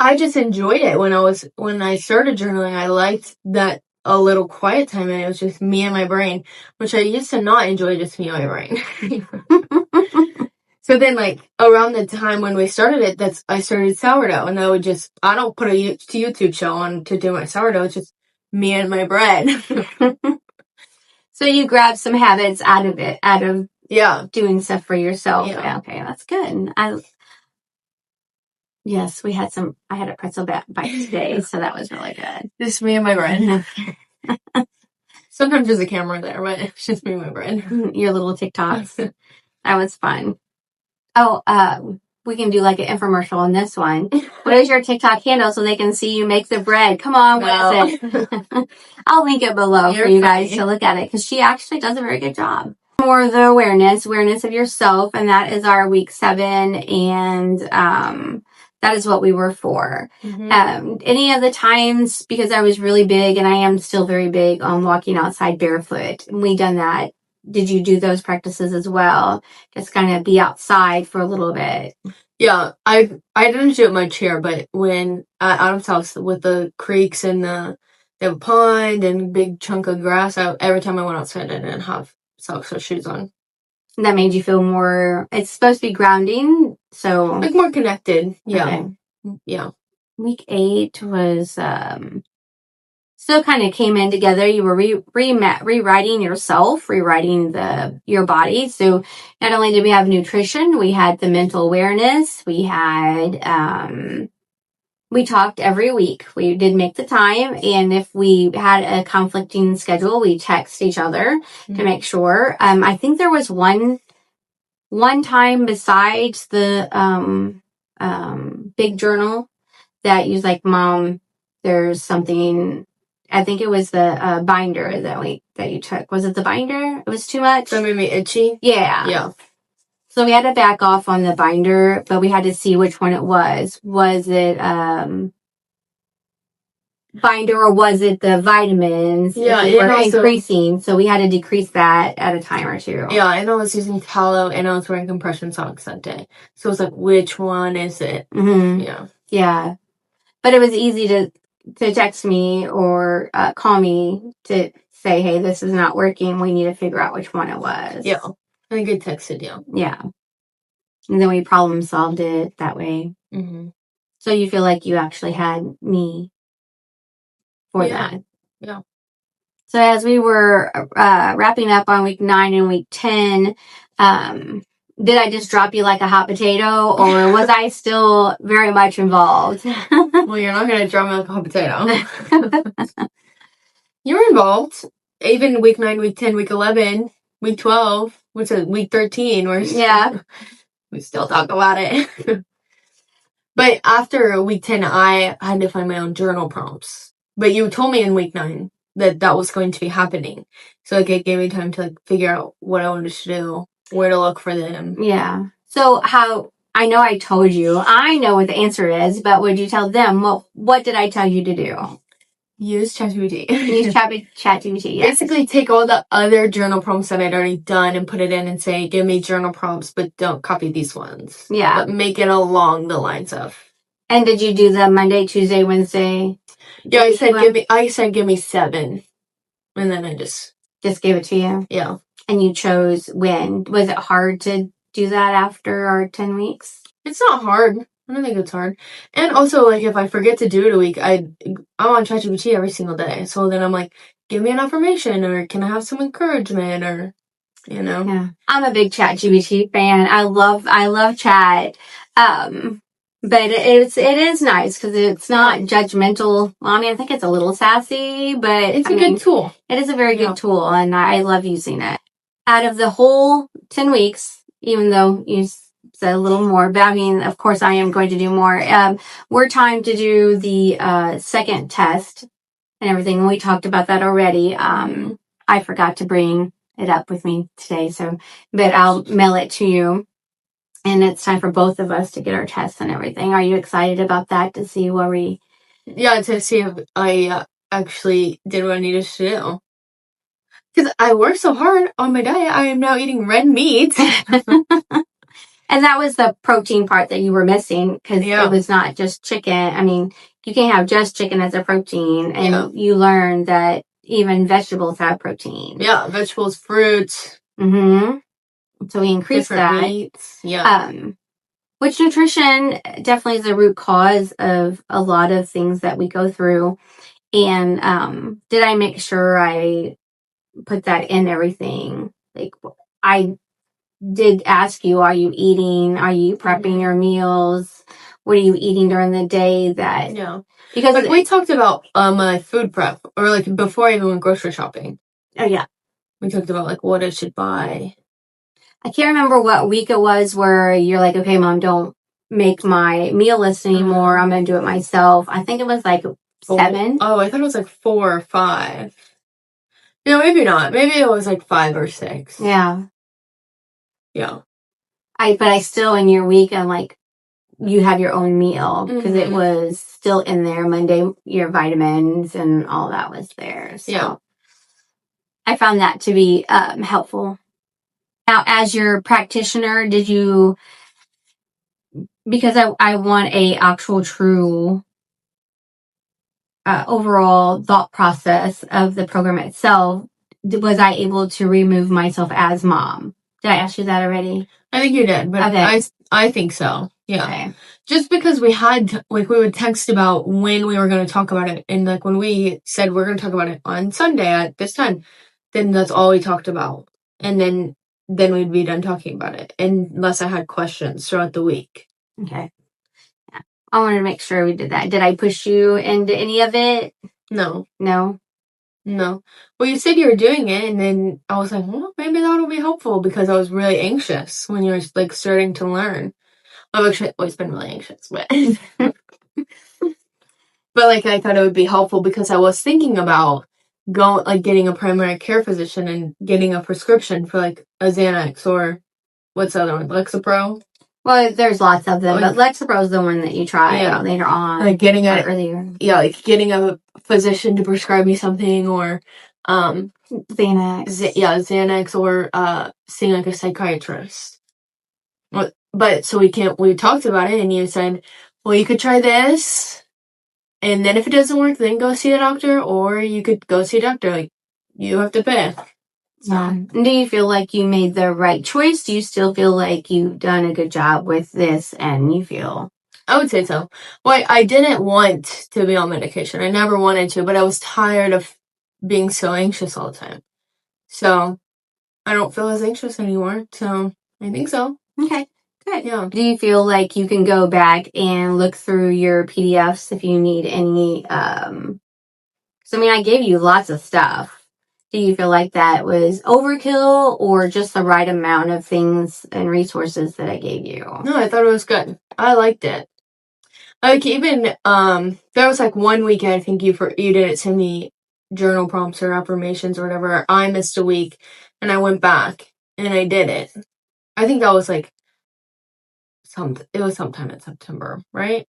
I just enjoyed it when I started journaling. I liked that a little quiet time, and it was just me and my brain, which I used to not enjoy, just me and my brain. So then, like, around the time when we started it, I started sourdough, and I don't put a YouTube show on to do my sourdough. It's just me and my bread. So you grabbed some habits out of yeah, doing stuff for yourself. Yeah. Okay, that's good. Yes, I had a pretzel bite today, so that was really good. Just me and my bread. Sometimes there's a camera there, but it's just me and my bread. Your little TikToks. That was fun. Oh, we can do like an infomercial on this one. What is your TikTok handle so they can see you make the bread? Come on, what is it? I'll link it below for you guys to look at it, because she actually does a very good job. More the awareness of yourself, and that is our week 7, and that is what we were for. Mm-hmm. Any of the times, because I was really big, and I am still very big on walking outside barefoot, and we done that. Did you do those practices as well? Just kind of be outside for a little bit. Yeah, I didn't do it much here, but when at Adam's house with the creeks and the pond and big chunk of grass, every time I went outside, I didn't have socks or shoes on. That made you feel more. It's supposed to be grounding, so like more connected. Yeah, okay. Yeah. Week 8 was still kind of came in together. You were rewriting yourself, rewriting your body. So not only did we have nutrition, we had the mental awareness. We had we talked every week. We did make the time, and if we had a conflicting schedule, we text each other to make sure. I think there was one time besides the big journal that you was like, Mom, there's something. I think it was the binder that you took. Was it the binder? It was too much. That made me itchy. Yeah. Yeah. So we had to back off on the binder, but we had to see which one it was. Was it binder, or was it the vitamins? Yeah, it were increasing, so we had to decrease that at a time or two. Yeah, and I was using tallow, and I was wearing compression socks that day. So it was like, which one is it? Mm-hmm. Yeah. But it was easy to text me or call me to say, hey, this is not working. We need to figure out which one it was. Yeah. I think I texted you. Yeah. And then we problem solved it that way. Mm-hmm. So you feel like you actually had me for that. Yeah. So as we were wrapping up on week 9 and week 10, did I just drop you like a hot potato, or was I still very much involved? Well, you're not going to drop me like a hot potato. You were involved. Even week 9, week 10, week 11, week 12, which is week 13. We still talk about it. But after week 10, I had to find my own journal prompts. But you told me in week 9 that was going to be happening. So like, it gave me time to figure out what I wanted to do, where to look for them. Yeah. So I know I told you. I know what the answer is, but would you tell them? What did I tell you to do? Use ChatGPT. Use ChatGPT, yes. Basically, take all the other journal prompts that I'd already done and put it in and say, give me journal prompts, but don't copy these ones. Yeah. But make it along the lines of. And did you do the Monday, Tuesday, Wednesday? Yeah, I said give me 7. And then I just gave it to you? Yeah. And you chose when? Was it hard to do that after our 10 weeks? It's not hard. I don't think it's hard. And also, if I forget to do it a week, I'm on ChatGPT every single day. So then I'm like, give me an affirmation, or can I have some encouragement, or, Yeah. I'm a big ChatGPT fan. I love chat. But it is nice because it's not judgmental. Well, I think it's a little sassy, but it's a good tool. It is a very good tool, and I love using it. Out of the whole 10 weeks, even though you said a little more, but of course I am going to do more. We're time to do the second test and everything. And we talked about that already. I forgot to bring it up with me today, but I'll mail it to you. And it's time for both of us to get our tests and everything. Are you excited about that, to see where we... Yeah, to see if I actually did what I needed to do. Because I worked so hard on my diet, I am now eating red meat. And that was the protein part that you were missing because it was not just chicken. I mean, you can't have just chicken as a protein. And you learn that even vegetables have protein. Yeah, vegetables, fruits. Mm-hmm. So we increased that. Meats. Yeah. Which nutrition definitely is the root cause of a lot of things that we go through. And did I make sure I put that in everything? Like, I did ask you, are you eating? Are you prepping your meals? What are you eating during the day? Because like we talked about my food prep, or like before I even went grocery shopping. Oh yeah, we talked about like what I should buy. I can't remember what week it was where you're like, okay, Mom, don't make my meal list anymore. I'm gonna do it myself. I think it was like 7. Oh, I thought it was like 4 or 5. No, maybe not. Maybe it was like 5 or 6. Yeah. Yeah. But I still, in your week, I'm like, you have your own meal because it was still in there. Monday, your vitamins and all that was there. So I found that to be helpful. Now, as your practitioner, did you, because I want a actual true overall thought process of the program itself, was I able to remove myself as mom? Did I ask you that already? I think you did, but okay. I think so. Yeah. Okay. Just because we had, like, we would text about when we were going to talk about it. And, like, when we said we're going to talk about it on Sunday at this time, then that's all we talked about. And then we'd be done talking about it. Unless I had questions throughout the week. Okay. Yeah. I wanted to make sure we did that. Did I push you into any of it? No. No? No. Well, you said you were doing it, and then I was like, well, maybe that'll be helpful because I was really anxious when you were, like, starting to learn. I've actually always been really anxious, but but like I thought it would be helpful because I was thinking about getting a primary care physician and getting a prescription for like a Xanax or what's the other one, Lexapro. Well, there's lots of them, but Lexapro is the one that you try later on. Like getting getting a physician to prescribe me something, or Xanax. Xanax, or seeing like a psychiatrist. But so we talked about it, and you said, well, you could try this, and then if it doesn't work, then go see a doctor, or you could go see a doctor. Like, you have to pick. So. Yeah. Do you feel like you made the right choice? Do you still feel like you've done a good job with this, and you feel? I would say so. Well, I didn't want to be on medication. I never wanted to, but I was tired of being so anxious all the time. So I don't feel as anxious anymore. So I think so. Okay. Good. Yeah. Do you feel like you can go back and look through your PDFs if you need any? So, I mean, I gave you lots of stuff. Do you feel like that was overkill or just the right amount of things and resources that I gave you? No, I thought it was good. I liked it. Like, even, there was like one week I think you didn't send me journal prompts or affirmations or whatever. I missed a week and I went back and I did it. I think that was like it was sometime in September, right?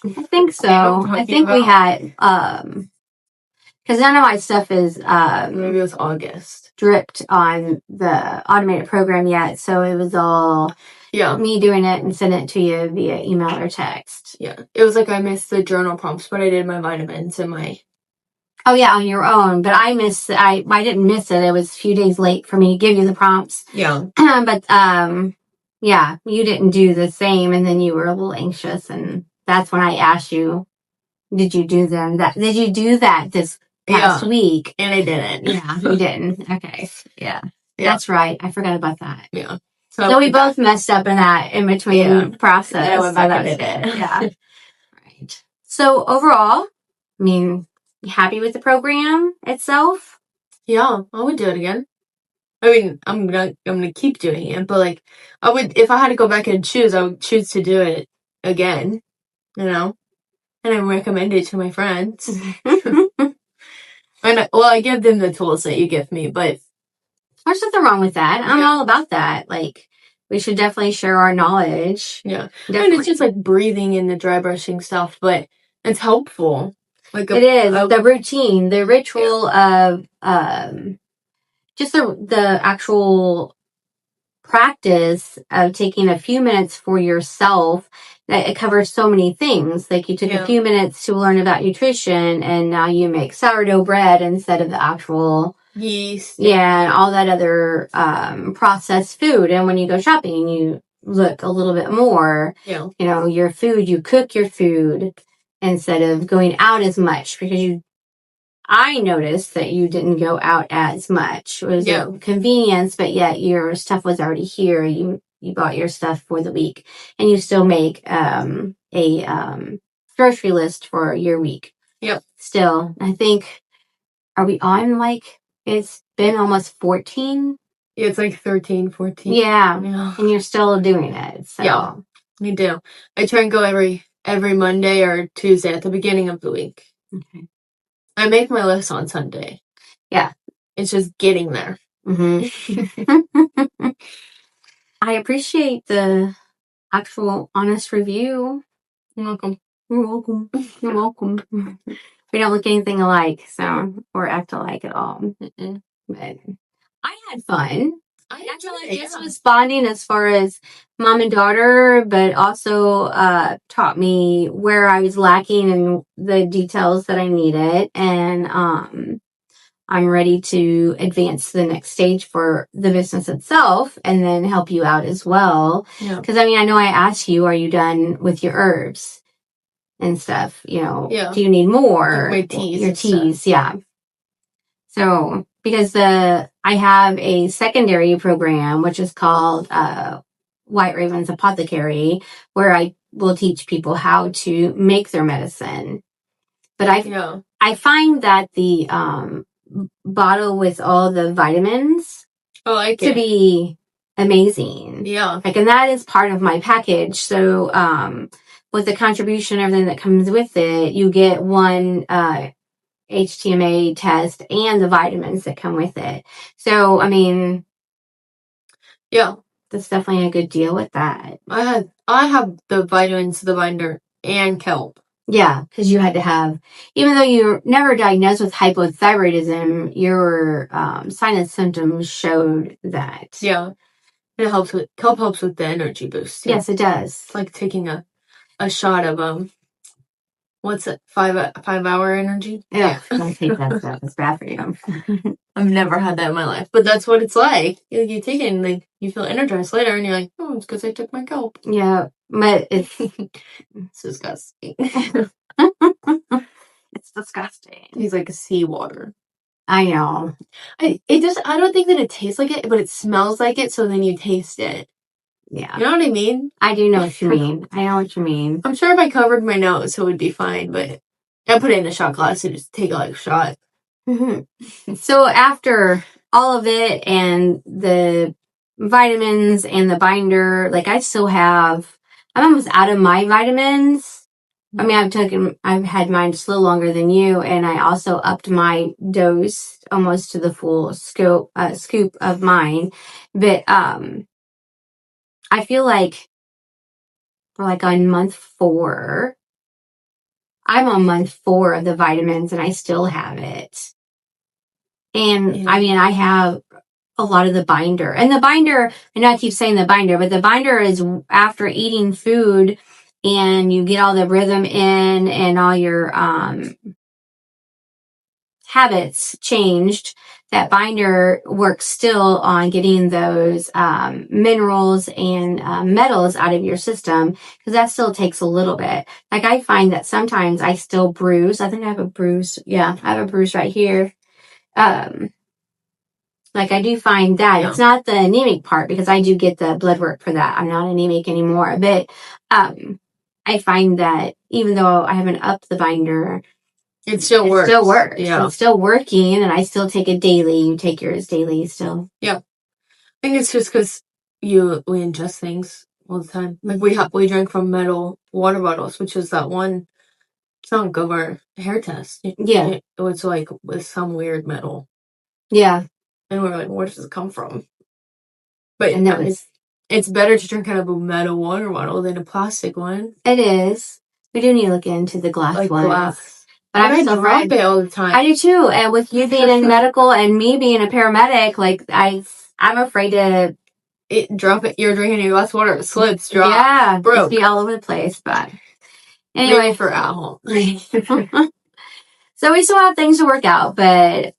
I think so. I think we had, because none of my stuff is, maybe it was August, dripped on the automated program yet. So it was all me doing it and sending it to you via email or text. Yeah. It was like I missed the journal prompts, but I did my vitamins and my... Oh, yeah, on your own. But I didn't miss it. It was a few days late for me to give you the prompts. Yeah. But, yeah, you didn't do the same, and then you were a little anxious, and that's when I asked you, did you do that this past week? And I didn't. Yeah, you didn't. Okay. Yeah. That's right. I forgot about that. Yeah. So we both messed up in that in between process. And I went back and did it. Yeah. Right. So overall, I mean, you happy with the program itself? Yeah, I would do it again. I mean, I'm gonna keep doing it, but like, I would, if I had to go back and choose, I would choose to do it again, you know? And I recommend it to my friends. I give them the tools that you give me, but... There's nothing wrong with that. I'm all about that. Like, we should definitely share our knowledge. Yeah. Definitely. And it's just like breathing and the dry brushing stuff, but it's helpful. Like it is. The routine, the ritual of, just the actual practice of taking a few minutes for yourself, that it covers so many things. Like you took a few minutes to learn about nutrition, and now you make sourdough bread instead of the actual yeast. Yeah, and all that other processed food. And when you go shopping, you look a little bit more. Yeah. You know, your food, you cook your food instead of going out as much, because I noticed that you didn't go out as much. It was a convenience, but yet your stuff was already here. You bought your stuff for the week, and you still make a grocery list for your week. Yep. Still, I think, are we on it's been almost 14? Yeah, it's like 13, 14. Yeah. And you're still doing it. So. Yeah, me do. I try and go every Monday or Tuesday at the beginning of the week. Okay. I make my list on Sunday. Yeah. It's just getting there. Mm-hmm. I appreciate the actual honest review. You're welcome. You're welcome. You're welcome. We don't look anything alike, or act alike at all. Mm-mm. But I had fun. I feel like this was bonding as far as mom and daughter, but also taught me where I was lacking and the details that I needed. And I'm ready to advance to the next stage for the business itself, and then help you out as well. Because I know I asked you, are you done with your herbs and stuff? Do you need more? Like my teas. Your teas, yeah. So, because I have a secondary program, which is called White Raven's Apothecary, where I will teach people how to make their medicine. But I find that the bottle with all the vitamins to be amazing. Yeah. And that is part of my package. So, with the contribution, everything that comes with it, you get one HTMA test and the vitamins that come with it. So, that's definitely a good deal with that. I have the vitamins, the binder, and kelp. Yeah, because you had to have, even though you're never diagnosed with hypothyroidism, your sinus symptoms showed that. Yeah. Kelp helps with the energy boost. Yes, it does. It's like taking a shot of what's it? 5-hour energy? Yeah. Don't take that stuff. It's bad for you. I've never had that in my life, but that's what it's like. You take it and you feel energized later, and you're like, oh, it's because I took my kelp. Yeah, but it's disgusting. It's disgusting. It's like seawater. I know. I don't think that it tastes like it, but it smells like it, so then you taste it. Yeah. You know what I mean? I do know what you mean. I know what you mean. I'm sure if I covered my nose, it would be fine, but I put it in a shot glass and just take a shot. Mm-hmm. So after all of it and the vitamins and the binder, I'm almost out of my vitamins. I've had mine just a little longer than you, and I also upped my dose almost to the full scoop of mine. But I feel like we're on month 4. I'm on month 4 of the vitamins, and I still have it. And I have a lot of the binder. And the binder, I know I keep saying the binder, but the binder is after eating food, and you get all the rhythm in and all your habits changed. That binder works still on getting those minerals and metals out of your system, because that still takes a little bit. I find that sometimes I still bruise. I think I have a bruise. Yeah, I have a bruise right here. I do find that it's not the anemic part, because I do get the blood work for that. I'm not anemic anymore, but I find that even though I haven't upped the binder, it still works. Yeah. It's still working, and I still take it daily. You take yours daily still. Yeah. I think it's just because we ingest things all the time. We drink from metal water bottles, which is that one chunk of our hair test. Yeah. It was with some weird metal. Yeah. And we're like, where does it come from? But it's better to drink out of a metal water bottle than a plastic one. It is. We do need to look into the glass one. Glass. But I drop it all the time. I do too. And with you being in medical and me being a paramedic, I'm afraid to you're drinking a glass of water, it slips, drops, yeah, broke. It's be all over the place, but anyway. For alcohol. So we still have things to work out, but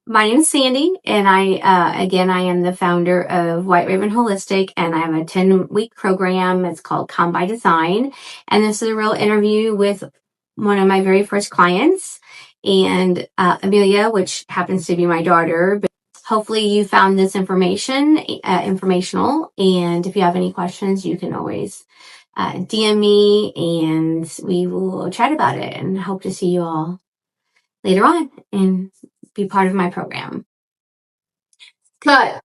my name is Sandy, and I am the founder of White Raven Holistic, and I have a 10-week program. It's called Come by Design, and this is a real interview with one of my very first clients, and Emilia, which happens to be my daughter. But hopefully you found this information informational, and if you have any questions, you can always DM me, and we will chat about it, and hope to see you all later on and be part of my program. Cut.